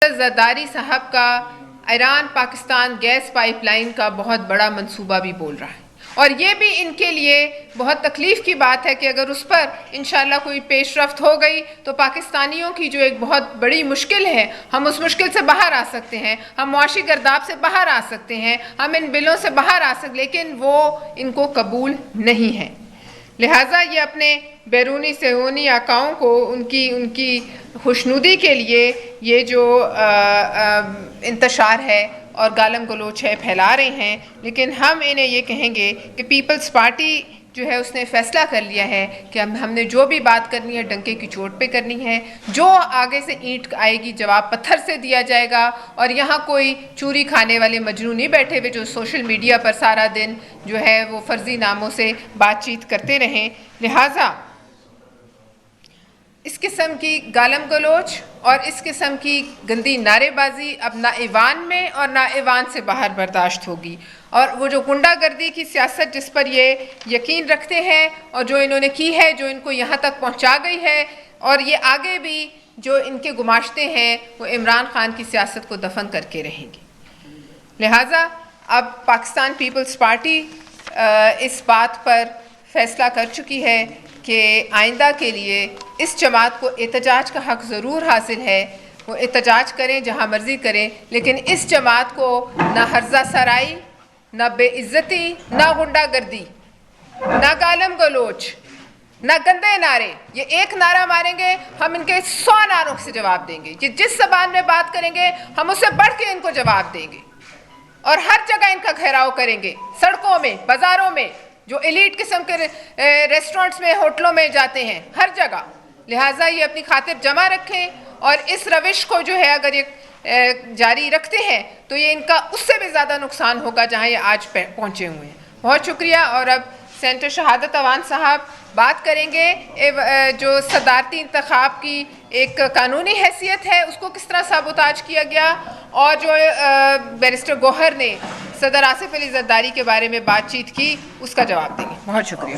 زرداری صاحب کا Iran Pakistan gas pipeline کا بہت بڑا منصوبہ بھی بول رہا ہے، اور یہ بھی ان کے لیے بہت تکلیف کی بات ہے کہ اگر اس پر انشاءاللہ کوئی پیش رفت ہو گئی تو پاکستانیوں کی جو ایک بہت بڑی مشکل ہے، ہم اس مشکل سے باہر آ سکتے ہیں، ہم معاشی گرداب سے باہر آ سکتے ہیں، ہم ان بلوں سے باہر آ سکتے، لیکن وہ ان کو قبول نہیں ہے۔ لہٰذا یہ اپنے بیرونی صہیونی آقاؤں کو ان کی خوشنودی کے لیے یہ جو انتشار ہے اور گالم گلوچ ہے پھیلا رہے ہیں، لیکن ہم انہیں یہ کہیں گے کہ پیپلز پارٹی جو ہے اس نے فیصلہ کر لیا ہے کہ ہم نے جو بھی بات کرنی ہے ڈنکے کی چوٹ پہ کرنی ہے، جو آگے سے اینٹ آئے گی جواب پتھر سے دیا جائے گا، اور یہاں کوئی چوری کھانے والے مجنون نہیں بیٹھے ہوئے جو سوشل میڈیا پر سارا دن جو ہے وہ فرضی ناموں سے بات چیت کرتے رہیں۔ لہٰذا اس قسم کی گالم گلوچ اور اس قسم کی گندی نعرے بازی اب نہ ایوان میں اور نہ ایوان سے باہر برداشت ہوگی، اور وہ جو غنڈہ گردی کی سیاست جس پر یہ یقین رکھتے ہیں اور جو انہوں نے کی ہے، جو ان کو یہاں تک پہنچا گئی ہے، اور یہ آگے بھی جو ان کے گماشتے ہیں وہ عمران خان کی سیاست کو دفن کر کے رہیں گی۔ لہٰذا اب پاکستان پیپلز پارٹی اس بات پر فیصلہ کر چکی ہے کہ آئندہ کے لیے اس جماعت کو احتجاج کا حق ضرور حاصل ہے، وہ احتجاج کریں جہاں مرضی کریں، لیکن اس جماعت کو نہ ہرزہ سرائی، نہ بے عزتی، نہ غنڈہ گردی، نہ گالم گلوچ، نہ گندے نعرے، یہ ایک نعرہ ماریں گے ہم ان کے 100 نعروں سے جواب دیں گے، جس زبان میں بات کریں گے ہم اس سے بڑھ کے ان کو جواب دیں گے، اور ہر جگہ ان کا گھیراؤ کریں گے، سڑکوں میں، بازاروں میں، جو ایلیٹ قسم کے ریسٹورنٹس میں، ہوٹلوں میں جاتے ہیں، ہر جگہ۔ لہٰذا یہ اپنی خاطر جمع رکھیں، اور اس روش کو جو ہے اگر یہ جاری رکھتے ہیں تو یہ ان کا اس سے بھی زیادہ نقصان ہوگا جہاں یہ آج پہنچے ہوئے ہیں۔ بہت شکریہ، اور اب سینٹر شہادت اوان صاحب بات کریں گے جو صدارتی انتخاب کی ایک قانونی حیثیت ہے اس کو کس طرح سابوتاج کیا گیا، اور جو بیرسٹر گوہر نے صدر آصف علی زرداری کے بارے میں بات چیت کی اس کا جواب دیں گے۔ بہت شکریہ۔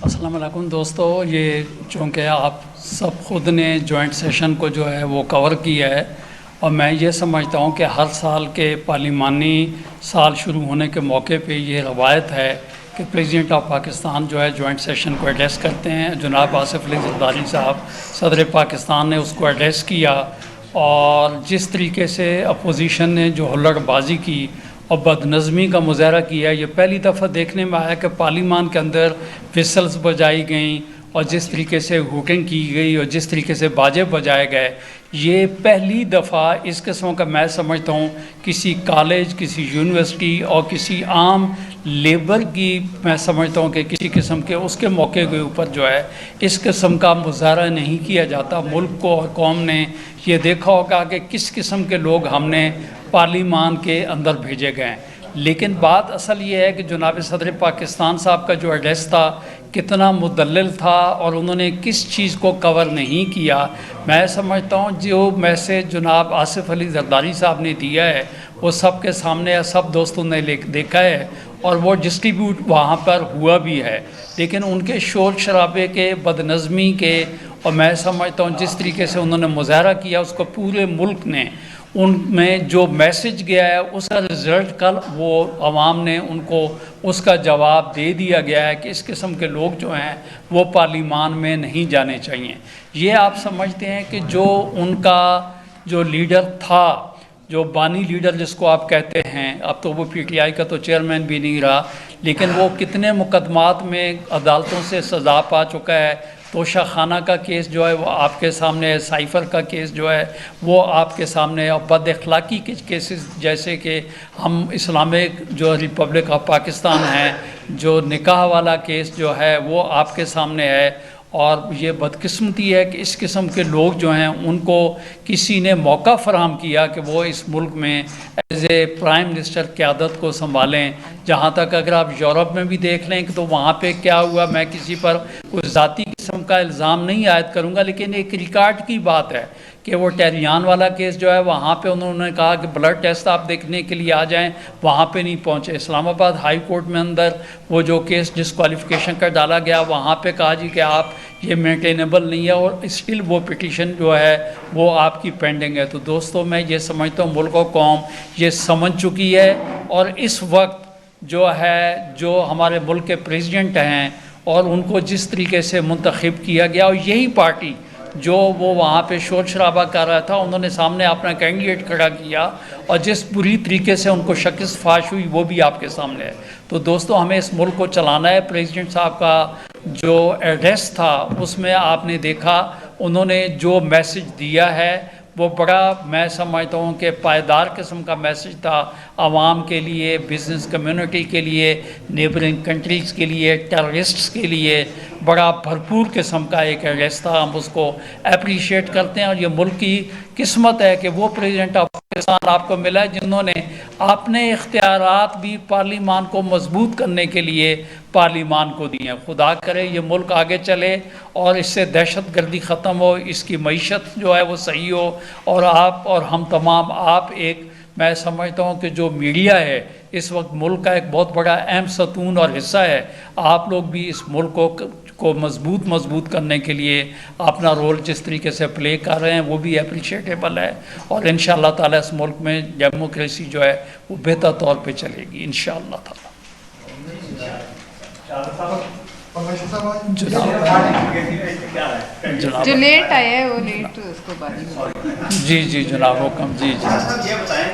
السلام علیکم دوستو، یہ چونکہ آپ سب خود نے جوائنٹ سیشن کو جو ہے وہ کور کیا ہے، اور میں یہ سمجھتا ہوں کہ ہر سال کے پارلیمانی سال شروع ہونے کے موقع پہ یہ روایت ہے کہ پریزیڈنٹ آف پاکستان جو ہے جوائنٹ سیشن کو ایڈریس کرتے ہیں۔ جناب آصف علی زرداری صاحب صدر پاکستان نے اس کو ایڈریس کیا، اور جس طریقے سے اپوزیشن نے جو ہلڑ بازی کی اور بد نظمی کا مظاہرہ کیا، یہ پہلی دفعہ دیکھنے میں آیا کہ پارلیمان کے اندر وسلز بجائی گئیں، اور جس طریقے سے ہوٹنگ کی گئی اور جس طریقے سے باجے بجائے گئے، یہ پہلی دفعہ اس قسم کا میں سمجھتا ہوں کسی کالج، کسی یونیورسٹی اور کسی عام لیبر کی میں سمجھتا ہوں کہ کسی قسم کے اس کے موقع کے اوپر جو ہے اس قسم کا مظاہرہ نہیں کیا جاتا۔ ملک کو اور قوم نے یہ دیکھا ہوگا کہ کس قسم کے لوگ ہم نے پارلیمان کے اندر بھیجے گئے ہیں، لیکن بات اصل یہ ہے کہ جناب صدر پاکستان صاحب کا جو ایڈریس تھا کتنا مدلل تھا، اور انہوں نے کس چیز کو کور نہیں کیا۔ میں سمجھتا ہوں جو میسیج جناب آصف علی زرداری صاحب نے دیا ہے وہ سب کے سامنے ہے، سب دوستوں نے دیکھا ہے، اور وہ ڈسٹریبیوٹ وہاں پر ہوا بھی ہے، لیکن ان کے شور شرابے کے، بد نظمی کے، اور میں سمجھتا ہوں جس طریقے سے انہوں نے مظاہرہ کیا اس کو پورے ملک نے، ان میں جو میسج گیا ہے اس کا رزلٹ کل وہ عوام نے ان کو اس کا جواب دے دیا گیا ہے کہ اس قسم کے لوگ جو ہیں وہ پارلیمان میں نہیں جانے چاہیے۔ یہ آپ سمجھتے ہیں کہ جو ان کا جو لیڈر تھا، جو بانی لیڈر جس کو آپ کہتے ہیں، اب تو وہ پی ٹی آئی کا تو چیئرمین بھی نہیں رہا، لیکن وہ کتنے مقدمات میں عدالتوں سے سزا پا چکا ہے۔ توشہ خانہ کا کیس جو ہے وہ آپ کے سامنے ہے، سائفر کا کیس جو ہے وہ آپ کے سامنے ہے، اور بد اخلاقی کے کیسز جیسے کہ ہم اسلامک جو ریپبلک آف پاکستان ہے، جو نکاح والا کیس جو ہے وہ آپ کے سامنے ہے۔ اور یہ بدقسمتی ہے کہ اس قسم کے لوگ جو ہیں ان کو کسی نے موقع فراہم کیا کہ وہ اس ملک میں ایز اے پرائم منسٹر قیادت کو سنبھالیں۔ جہاں تک اگر آپ یورپ میں بھی دیکھ لیں کہ تو وہاں پہ کیا ہوا، میں کسی پر کوئی ذاتی قسم کا الزام نہیں عائد کروں گا، لیکن ایک ریکارڈ کی بات ہے کہ وہ ٹہریان والا کیس جو ہے وہاں پہ انہوں نے کہا کہ بلڈ ٹیسٹ آپ دیکھنے کے لیے آ جائیں، وہاں پہ نہیں پہنچے۔ اسلام آباد ہائی کورٹ میں اندر وہ جو کیس ڈسکوالیفیکیشن کا ڈالا گیا، وہاں پہ کہا جی کہ آپ یہ مینٹینیبل نہیں ہے، اور اسٹل وہ پٹیشن جو ہے وہ آپ کی پینڈنگ ہے۔ تو دوستوں میں یہ سمجھتا ہوں ملک و قوم یہ سمجھ چکی ہے، اور اس وقت جو ہے جو ہمارے ملک کے پریزیڈنٹ ہیں اور ان کو جس طریقے سے منتخب کیا گیا، اور یہی پارٹی جو وہ وہاں پہ شور شرابہ کر رہا تھا، انہوں نے سامنے اپنا کینڈیڈیٹ کھڑا کیا، اور جس بری طریقے سے ان کو شکست فاش ہوئی وہ بھی آپ کے سامنے ہے۔ تو دوستو ہمیں اس ملک کو چلانا ہے۔ پریزیڈنٹ صاحب کا جو ایڈریس تھا اس میں آپ نے دیکھا انہوں نے جو میسج دیا ہے وہ بڑا میں سمجھتا ہوں کہ پائیدار قسم کا میسج تھا، عوام کے لیے، بزنس کمیونٹی کے لیے، نیبرنگ کنٹریز کے لیے، ٹیررسٹس کے لیے بڑا بھرپور قسم کا ایک ایڈریس تھا۔ ہم اس کو اپریشیٹ کرتے ہیں، اور یہ ملک کی قسمت ہے کہ وہ پریزیڈنٹ آف پاکستان آپ کو ملا ہے جنہوں نے اپنے اختیارات بھی پارلیمان کو مضبوط کرنے کے لیے پارلیمان کو دیے ہیں۔ خدا کرے یہ ملک آگے چلے اور اس سے دہشت گردی ختم ہو، اس کی معیشت جو ہے وہ صحیح ہو، اور آپ اور ہم تمام آپ ایک میں سمجھتا ہوں کہ جو میڈیا ہے اس وقت ملک کا ایک بہت بڑا اہم ستون اور حصہ ہے، آپ لوگ بھی اس ملک کو مضبوط کرنے کے لیے اپنا رول جس طریقے سے پلے کر رہے ہیں وہ بھی اپریشیٹیبل ہے، اور انشاءاللہ تعالی اس ملک میں ڈیموکریسی جو ہے وہ بہتر طور پہ چلے گی انشاءاللہ تعالی۔ جناب جو لیٹ آیا ہے وہ لیٹ تو اس کو بعد جی جی جناب حکم جی جی یہ بتائیں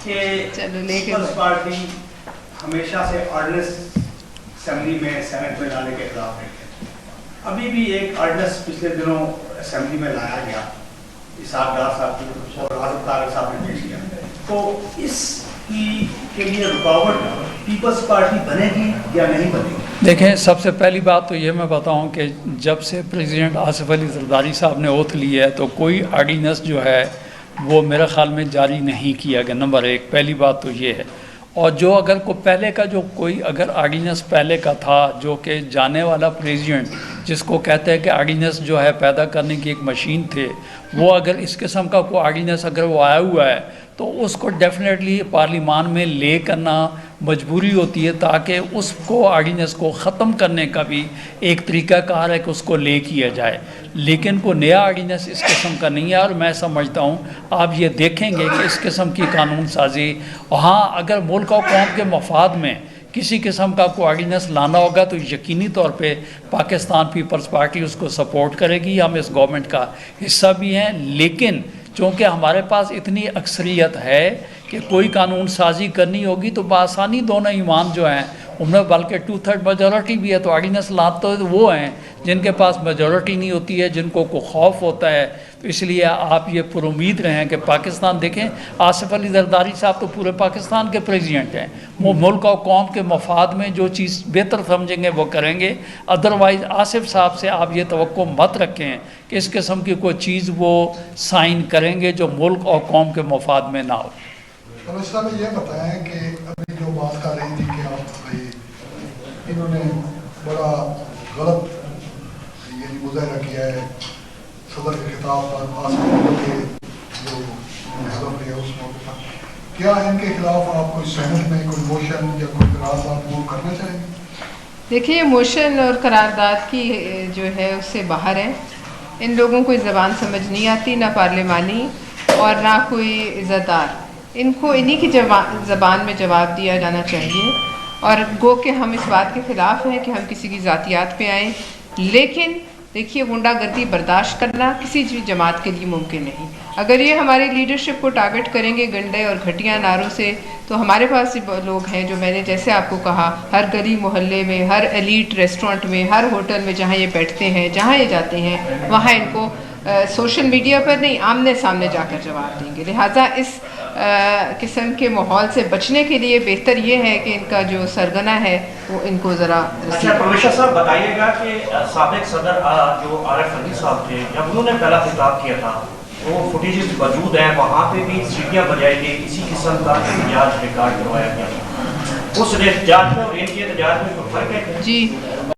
کہ چلو لے کے پیپلز پارٹی ہمیشہ سے آرڈیننس اسمبلی میں سینٹ میں لانے کے خلاف رہی ہے۔ ابھی بھی ایک آرڈیننس پچھلے دنوں اسمبلی میں لایا گیا، اسحاق ڈار صاحب کی اور آصف طارق صاحب نے پیش کیا، تو اس کی کے لیے رکاوٹ پیپلز پارٹی بنے گی یا نہیں بنے گی؟ دیکھیں، سب سے پہلی بات تو یہ میں بتاؤں کہ جب سے پریزیڈنٹ آصف علی زرداری صاحب نے اوتھ لی ہے تو کوئی آرڈیننس جو ہے وہ میرے خیال میں جاری نہیں کیا گیا، نمبر ایک پہلی بات تو یہ ہے۔ اور جو اگر کو پہلے کا جو کوئی اگر آرڈیننس پہلے کا تھا جو کہ جانے والا پریزیڈنٹ جس کو کہتے ہیں کہ آرڈیننس جو ہے پیدا کرنے کی ایک مشین تھے، وہ اگر اس قسم کا کوئی آرڈیننس اگر وہ آیا ہوا ہے تو اس کو ڈیفینیٹلی پارلیمان میں لے کرنا مجبوری ہوتی ہے، تاکہ اس کو آرڈیننس کو ختم کرنے کا بھی ایک طریقہ کار ہے کہ اس کو لے کیا جائے، لیکن کوئی نیا آرڈیننس اس قسم کا نہیں ہے۔ اور میں سمجھتا ہوں آپ یہ دیکھیں گے کہ اس قسم کی قانون سازی، ہاں اگر ملک اور قوم کے مفاد میں کسی قسم کا کوئی آرڈیننس لانا ہوگا تو یقینی طور پہ پاکستان پیپلز پارٹی اس کو سپورٹ کرے گی، ہم اس گورنمنٹ کا حصہ بھی ہیں، لیکن چونکہ ہمارے پاس اتنی اکثریت ہے کہ کوئی قانون سازی کرنی ہوگی تو بآسانی دونوں ایمان جو ہیں ان میں بلکہ 2/3 میجورٹی بھی ہے، تو آرڈیننس لاتے وہ ہیں جن کے پاس میجورٹی نہیں ہوتی ہے، جن کو خوف ہوتا ہے۔ تو اس لیے آپ یہ پر امید رہیں کہ پاکستان دیکھیں، آصف علی زرداری صاحب تو پورے پاکستان کے پریزیڈنٹ ہیں، وہ ملک اور قوم کے مفاد میں جو چیز بہتر سمجھیں گے وہ کریں گے۔ ادروائز آصف صاحب سے آپ یہ توقع مت رکھیں کہ اس قسم کی کوئی چیز وہ سائن کریں گے جو ملک اور قوم کے مفاد میں نہ ہو۔ صاحب یہ بتائیں کہ ابھی جو بات کر رہی تھی کہ آپ انہوں نے بڑا غلط یہ مظاہرہ کیا ہے صدر کے خطاب پر، آصف کے جو حلف لیا اس موقع پر، کیا ان کے خلاف آپ کوئی سینٹ میں کوئی موشن یا کوئی قرارداد وہ کرنا چاہیں گے؟ دیکھیے یہ موشن اور قرارداد کی جو ہے اس سے باہر ہے، ان لوگوں کو زبان سمجھ نہیں آتی، نہ پارلیمانی اور نہ کوئی عزت دار، ان کو انہی کی زبان میں جواب دیا جانا چاہیے۔ اور گو کہ ہم اس بات کے خلاف ہیں کہ ہم کسی کی ذاتیات پہ آئیں، لیکن دیکھیے غنڈہ گردی برداشت کرنا کسی بھی جماعت کے لیے ممکن نہیں۔ اگر یہ ہماری لیڈرشپ کو ٹارگٹ کریں گے گنڈے اور گھٹیا نعروں سے، تو ہمارے پاس لوگ ہیں جو میں نے جیسے آپ کو کہا ہر گلی محلے میں، ہر ایلیٹ ریسٹورنٹ میں، ہر ہوٹل میں جہاں یہ بیٹھتے ہیں، جہاں یہ جاتے ہیں، وہاں ان کو سوشل میڈیا پر نہیں آمنے سامنے جا کر جواب دیں گے۔ لہٰذا اس قسم کے ماحول سے بچنے کے لیے بہتر یہ ہے کہ ان کا جو سرگنا ہے وہ ان کو ذرا اچھا پروفیسر صاحب بتائیے گا کہ سابق صدر جو عارف علی صاحب تھے، جب انہوں نے پہلا خطاب کیا تھا وہ فوٹیجز موجود ہیں، وہاں پہ بھی سیٹیاں بجائی گئی، اسی قسم کا احتجاج ریکارڈ کروایا گیا، اس احتجاج میں اور ان کے احتجاج میں کوئی فرق ہے؟ جی